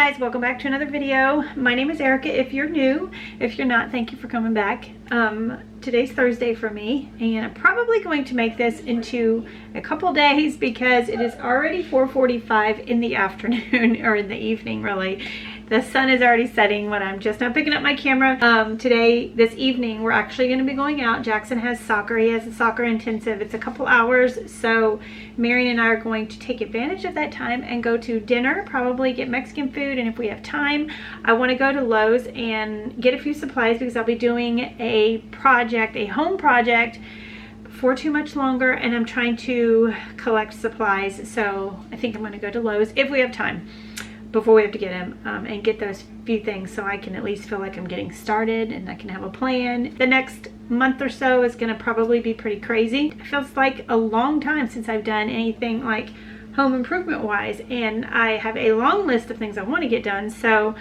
guys, welcome back to another video. My name is Erica if you're new. If you're not, thank you for coming back. Today's Thursday for me, and I'm probably going to make this into a couple days because it is already 4:45 in the afternoon, or in the evening really. The sun is already setting when I'm just now picking up my camera. This evening, we're actually going to be going out. Jackson has soccer. He has a soccer intensive. It's a couple hours, so Marion and I are going to take advantage of that time and go to dinner, probably get Mexican food, and if we have time, I want to go to Lowe's and get a few supplies because I'll be doing a project, a home project, for too much longer, and I'm trying to collect supplies, so I think I'm going to go to Lowe's if we have time before we have to get him and get those few things so I can at least feel like I'm getting started and I can have a plan. The next month or so is gonna probably be pretty crazy. It feels like a long time since I've done anything like home improvement wise, and I have a long list of things I want to get done, so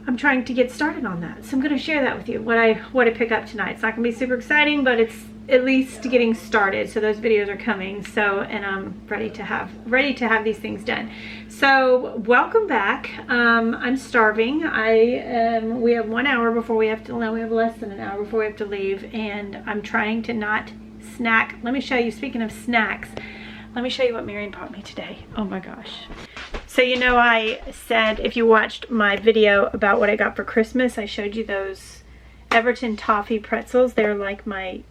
I'm trying to get started on that. So I'm gonna share that with you, what I pick up tonight. It's not gonna be super exciting, but it's at least getting started, so those videos are coming. So, and I'm ready to have these things done. So welcome back. I'm starving. We have 1 hour before we have to, no, we have less than an hour before we have to leave, and I'm trying to not snack. Let me show you, speaking of snacks, let me show you what Marion bought me today. Oh my gosh. So you know, I said if you watched my video about what I got for Christmas, I showed you those Everton toffee pretzels. They're like my,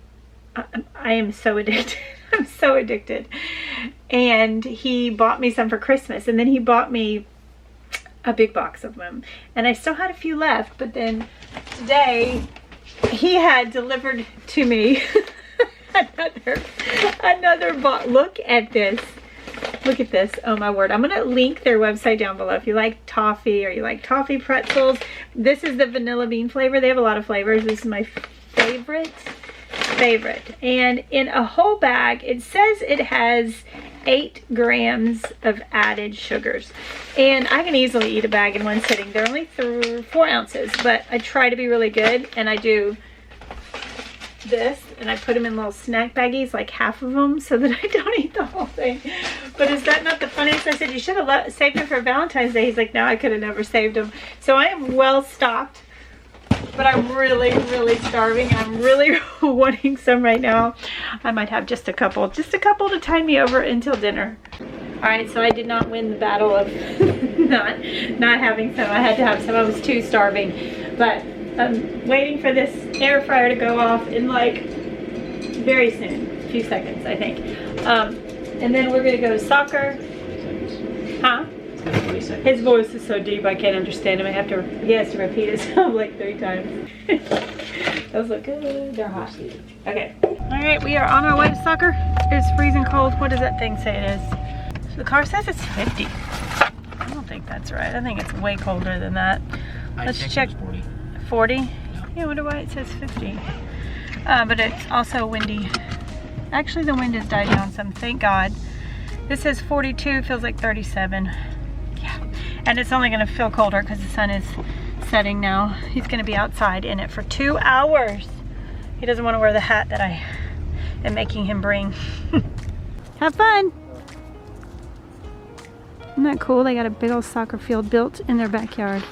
I am so addicted. I'm so addicted. And he bought me some for Christmas, and then he bought me a big box of them. And I still had a few left, but then today he had delivered to me another box. Look at this. Look at this. Oh my word. I'm going to link their website down below if you like toffee or you like toffee pretzels. This is the vanilla bean flavor. They have a lot of flavors. This is my favorite. And in a whole bag, it says it has 8 grams of added sugars, and I can easily eat a bag in one sitting. They're only 4 ounces, but I try to be really good, and I do this, and I put them in little snack baggies, like half of them, so that I don't eat the whole thing. But is that not the funniest? I said, you should have saved them for Valentine's Day. He's like, no, I could have never saved them. So I am well stocked, but I'm really starving. I'm really wanting some right now. I might have just a couple to tide me over until dinner. All right, so I did not win the battle of not having some. I had to have some. I was too starving, but I'm waiting for this air fryer to go off in like very soon, a few seconds, I think. And then we're gonna go to soccer. Huh? His voice is so deep I can't understand him. He has to repeat himself like 3 times. Those look good. They're hot. Okay. All right, we are on our way to soccer. It's freezing cold. What does that thing say it is? The car says it's 50. I don't think that's right. I think it's way colder than that. Let's check. 40? Yeah, I wonder why it says 50. But it's also windy. Actually, the wind has died down some, thank God. This says 42, feels like 37. Yeah, and it's only gonna feel colder because the sun is setting now. He's gonna be outside in it for 2 hours. He doesn't want to wear the hat that I am making him bring. Have fun. Isn't that cool? They got a big old soccer field built in their backyard.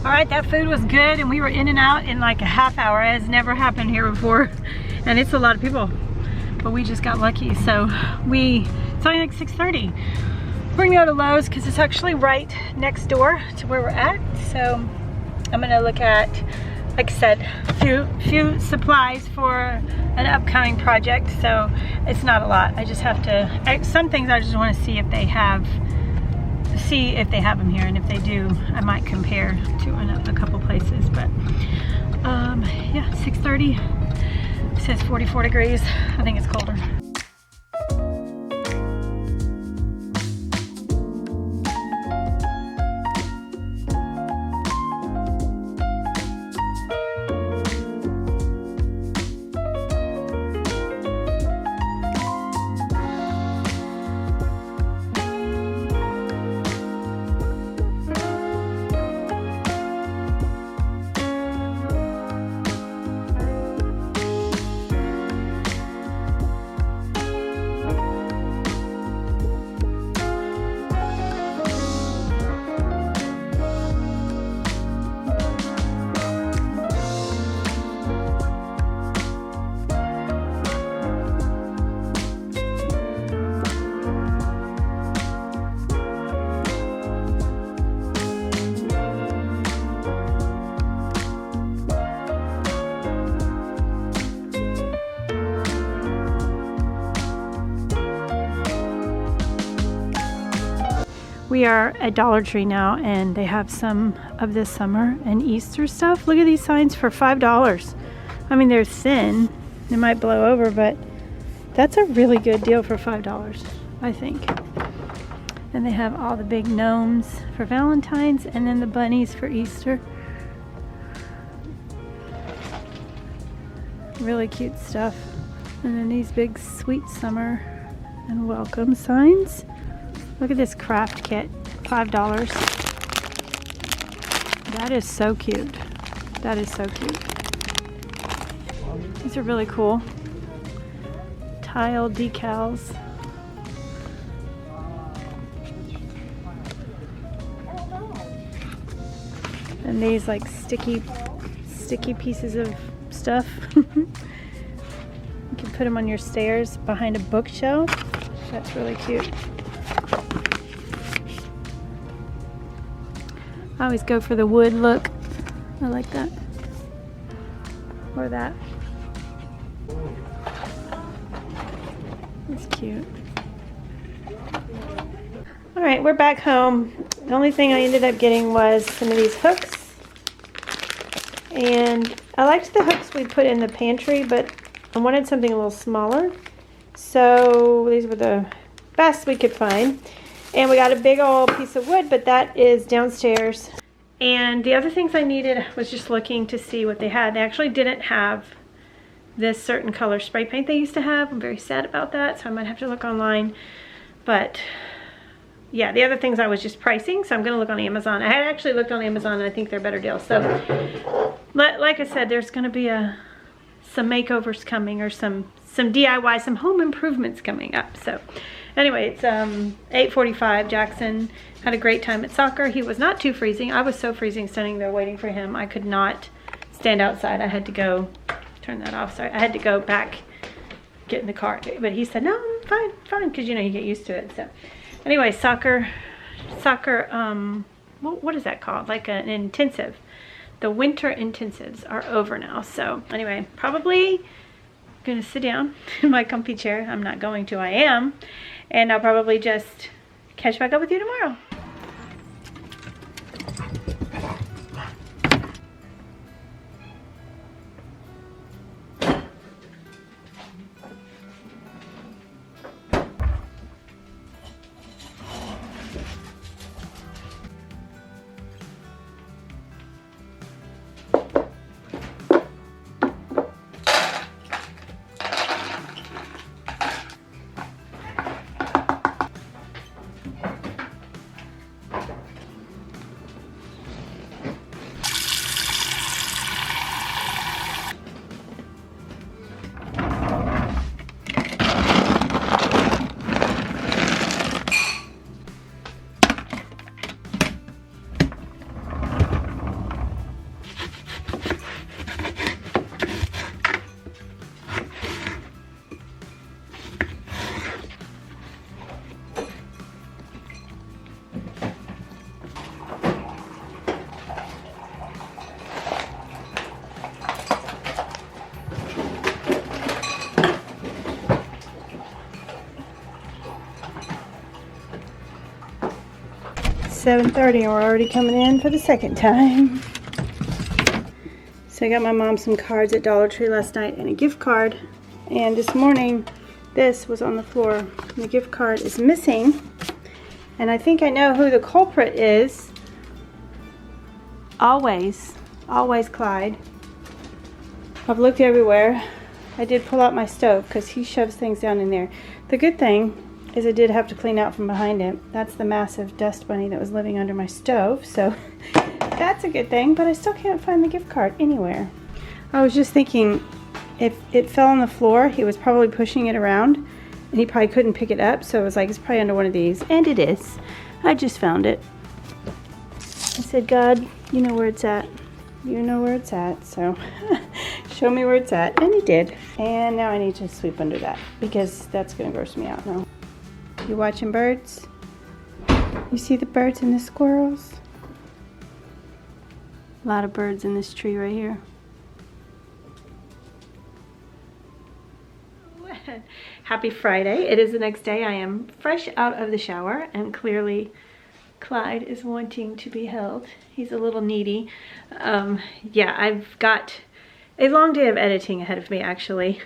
All right, that food was good, and we were in and out in like a half hour. It has never happened here before, and it's a lot of people, but we just got lucky. So it's only like 6:30. We're gonna go to Lowe's because it's actually right next door to where we're at. So I'm gonna look at, like I said, a few supplies for an upcoming project. So it's not a lot. I just have to, some things I just want to see if they have them here, and if they do, I might compare to a couple places. But yeah, 6:30. It says 44 degrees. I think it's colder. We are at Dollar Tree now, and they have some of this summer and Easter stuff. Look at these signs for $5. I mean, they're thin. They might blow over, but that's a really good deal for $5, I think. And they have all the big gnomes for Valentine's, and then the bunnies for Easter. Really cute stuff. And then these big sweet summer and welcome signs. Look at this craft kit, $5. That is so cute. That is so cute. These are really cool. Tile decals. And these like sticky pieces of stuff. You can put them on your stairs behind a bookshelf. That's really cute. I always go for the wood look. I like that. Or that. It's cute. Alright, we're back home. The only thing I ended up getting was some of these hooks. And I liked the hooks we put in the pantry, but I wanted something a little smaller. So these were the best we could find. And we got a big old piece of wood, but that is downstairs. And the other things I needed was just looking to see what they had. They actually didn't have this certain color spray paint they used to have. I'm very sad about that, so I might have to look online. But yeah, the other things I was just pricing, so I'm gonna look on Amazon. I had actually looked on Amazon, and I think they're better deals. So like I said, there's gonna be some makeovers coming, or some DIY, some home improvements coming up. So anyway, it's 8:45. Jackson had a great time at soccer. He was not too freezing. I was so freezing standing there waiting for him. I could not stand outside. I had to go, turn that off, sorry. I had to go back, get in the car. But he said, no, fine, because you know, you get used to it. So anyway, soccer, what is that called? Like an intensive. The winter intensives are over now. So anyway, probably gonna sit down in my comfy chair. I'm not going to, I am. And I'll probably just catch back up with you tomorrow. It's 7:30 and we're already coming in for the second time. So I got my mom some cards at Dollar Tree last night and a gift card. And this morning, this was on the floor. The gift card is missing. And I think I know who the culprit is. Always Clyde. I've looked everywhere. I did pull out my stove because he shoves things down in there. The good thing is I did have to clean out from behind it. That's the massive dust bunny that was living under my stove. So that's a good thing, but I still can't find the gift card anywhere. I was just thinking, if it fell on the floor, he was probably pushing it around and he probably couldn't pick it up. So it was like, it's probably under one of these. And it is. I just found it. I said, God, you know where it's at. You know where it's at, so show me where it's at. And he did. And now I need to sweep under that because that's gonna gross me out now. You watching birds? You see the birds and the squirrels? A lot of birds in this tree right here. Happy Friday. It is the next day. I am fresh out of the shower and clearly Clyde is wanting to be held. He's a little needy. Yeah, I've got a long day of editing ahead of me, actually.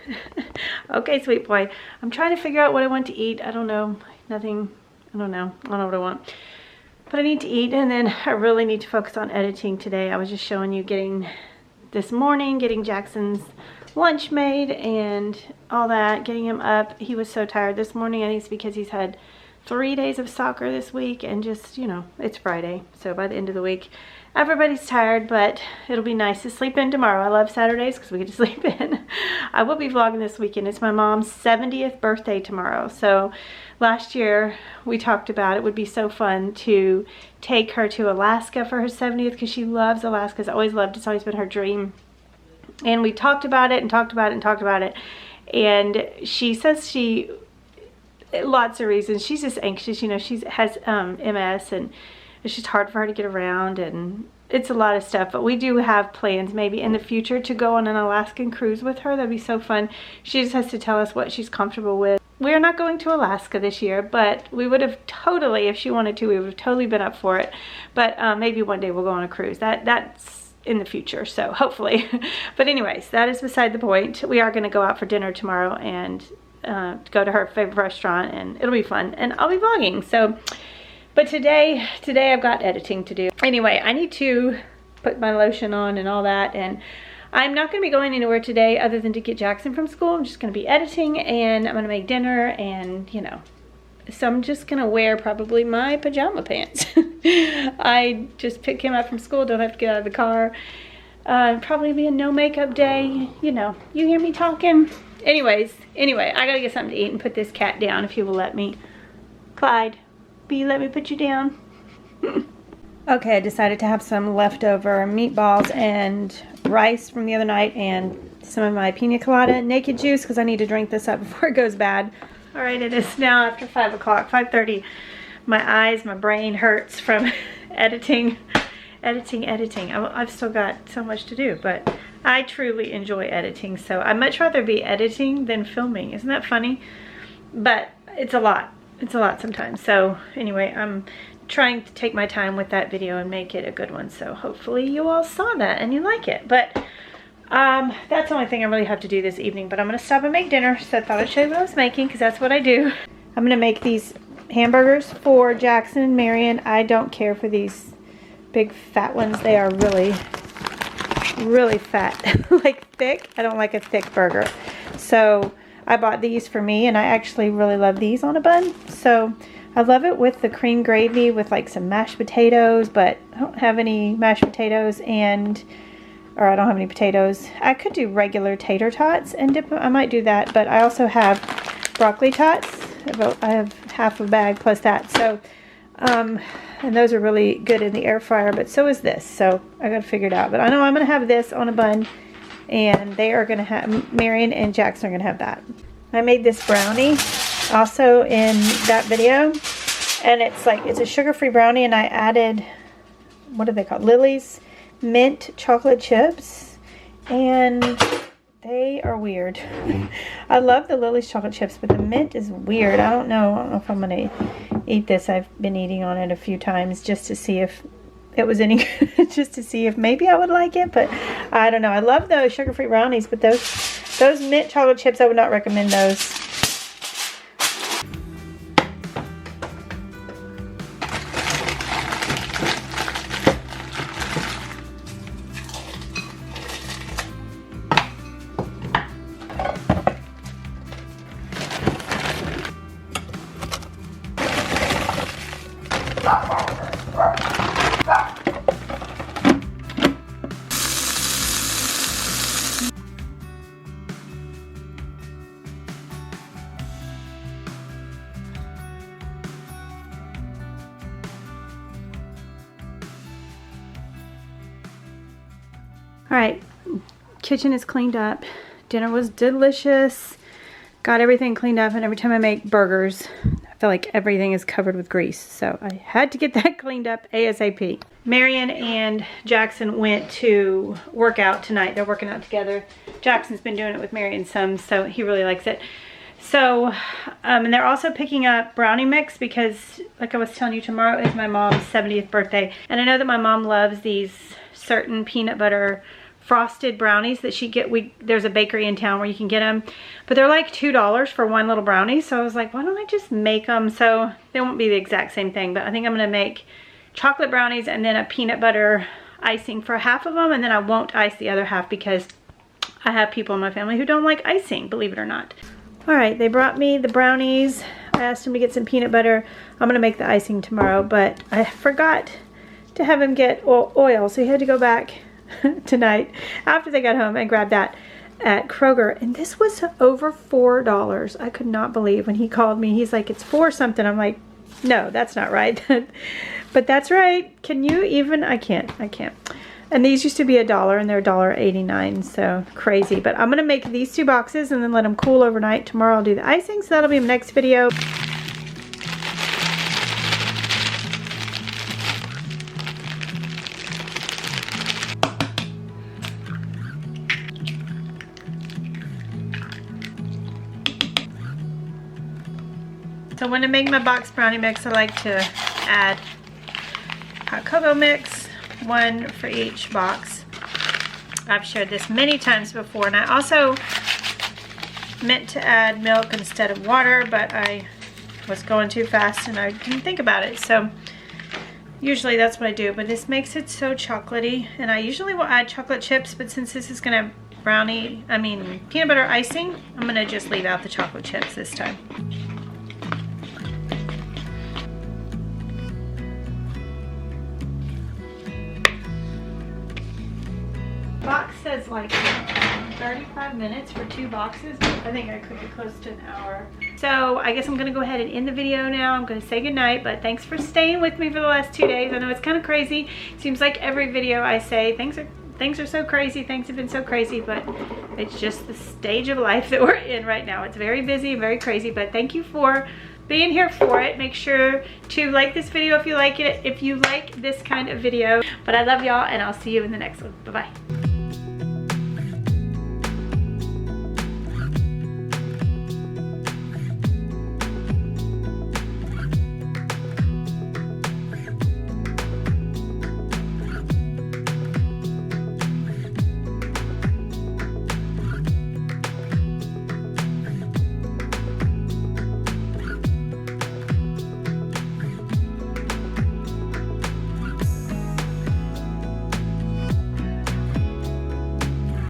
Okay, sweet boy. I'm trying to figure out what I want to eat. I don't know. Nothing. I don't know. I don't know what I want. But I need to eat, and then I really need to focus on editing today. I was just showing you getting Jackson's lunch made and all that, getting him up. He was so tired this morning. I think it's because he's had 3 days of soccer this week, and just, you know, it's Friday. So by the end of the week, everybody's tired, but it'll be nice to sleep in tomorrow. I love Saturdays because we get to sleep in. I will be vlogging this weekend. It's my mom's 70th birthday tomorrow. So last year we talked about it would be so fun to take her to Alaska for her 70th because she loves Alaska. Has always loved it. It's always been her dream. And we talked about it and talked about it and talked about it. And she says lots of reasons. She's just anxious. You know, she has MS, and it's just hard for her to get around, and it's a lot of stuff. But we do have plans maybe in the future to go on an Alaskan cruise with her. That'd be so fun. She just has to tell us what she's comfortable with. We're not going to Alaska this year, but we would have totally, if she wanted to, we would have totally been up for it. But maybe one day we'll go on a cruise. That's in the future, so hopefully. But anyways, that is beside the point. We are going to go out for dinner tomorrow and go to her favorite restaurant, and it'll be fun, and I'll be vlogging. So but today I've got editing to do. Anyway, I need to put my lotion on and all that, and I'm not going to be going anywhere today other than to get Jackson from school. I'm just going to be editing, and I'm going to make dinner, and you know, so I'm just going to wear probably my pajama pants. I just picked him up from school, don't have to get out of the car. Probably be a no makeup day. You know, you hear me talking? Anyway, I gotta get something to eat and put this cat down if you will let me. Clyde, will you let me put you down? Okay, I decided to have some leftover meatballs and rice from the other night and some of my pina colada naked juice because I need to drink this up before it goes bad. All right, it is now after 5 o'clock, 5:30. My eyes, my brain hurts from editing. I've still got so much to do, but I truly enjoy editing, so I'd much rather be editing than filming. Isn't that funny? But it's a lot. It's a lot sometimes. So anyway, I'm trying to take my time with that video and make it a good one. So hopefully you all saw that and you like it. But that's the only thing I really have to do this evening. But I'm going to stop and make dinner. So I thought I'd show you what I was making because that's what I do. I'm going to make these hamburgers for Jackson and Marion. I don't care for these big fat ones. They are really fat. Like thick. I don't like a thick burger. So I bought these for me, and I actually really love these on a bun. So I love it with the cream gravy with like some mashed potatoes, but I don't have any mashed potatoes, or I don't have any potatoes. I could do regular tater tots and dip them. I might do that, but I also have broccoli tots. I have half a bag plus that. So and those are really good in the air fryer, but so is this. So I gotta figure it out. But I know I'm gonna have this on a bun, and they are gonna have, Marion and Jackson are gonna have that. I made this brownie also in that video, and it's a sugar-free brownie, and I added, what are they called? Lily's mint chocolate chips, and they are weird. I love the Lily's chocolate chips, but the mint is weird. I don't know if I'm gonna eat this. I've been eating on it a few times just to see if it was any good, just to see if maybe I would like it, but I don't know. I love those sugar-free brownies, but those mint chocolate chips, I would not recommend those. All right, kitchen is cleaned up. Dinner was delicious. Got everything cleaned up, and every time I make burgers, I feel like everything is covered with grease. So I had to get that cleaned up ASAP. Marion and Jackson went to work out tonight. They're working out together. Jackson's been doing it with Marion some, so he really likes it. So, and they're also picking up brownie mix because, like I was telling you, tomorrow is my mom's 70th birthday. And I know that my mom loves these certain peanut butter frosted brownies that there's a bakery in town where you can get them. But they're like $2 for one little brownie. So I was like, why don't I just make them? So they won't be the exact same thing, but I think I'm going to make chocolate brownies and then a peanut butter icing for half of them. And then I won't ice the other half because I have people in my family who don't like icing, believe it or not. All right, they brought me the brownies. I asked him to get some peanut butter. I'm gonna make the icing tomorrow, but I forgot to have him get oil, so he had to go back tonight after they got home and grab that at Kroger. And this was over $4. I could not believe when he called me. He's like, it's 4 something. I'm like, no, that's not right. But that's right. Can you even? I can't. And these used to be $1 and they're $1.89, so crazy. But I'm gonna make these 2 boxes and then let them cool overnight. Tomorrow I'll do the icing, so that'll be my next video. So when I make my box brownie mix, I like to add hot cocoa mix, 1 for each box. I've shared this many times before, and I also meant to add milk instead of water, but I was going too fast and I didn't think about it. So usually that's what I do, but this makes it so chocolatey, and I usually will add chocolate chips, but since this is gonna have peanut butter icing, I'm gonna just leave out the chocolate chips this time. Box says like 35 minutes for 2 boxes. I think I cooked it close to an hour. So I guess I'm gonna go ahead and end the video now. I'm gonna say goodnight, but thanks for staying with me for the last 2 days. I know it's kind of crazy. Seems like every video I say things are so crazy, things have been so crazy, but it's just the stage of life that we're in right now. It's very busy, very crazy, but thank you for being here for it. Make sure to like this video if you like it, if you like this kind of video. But I love y'all, and I'll see you in the next one. Bye-bye.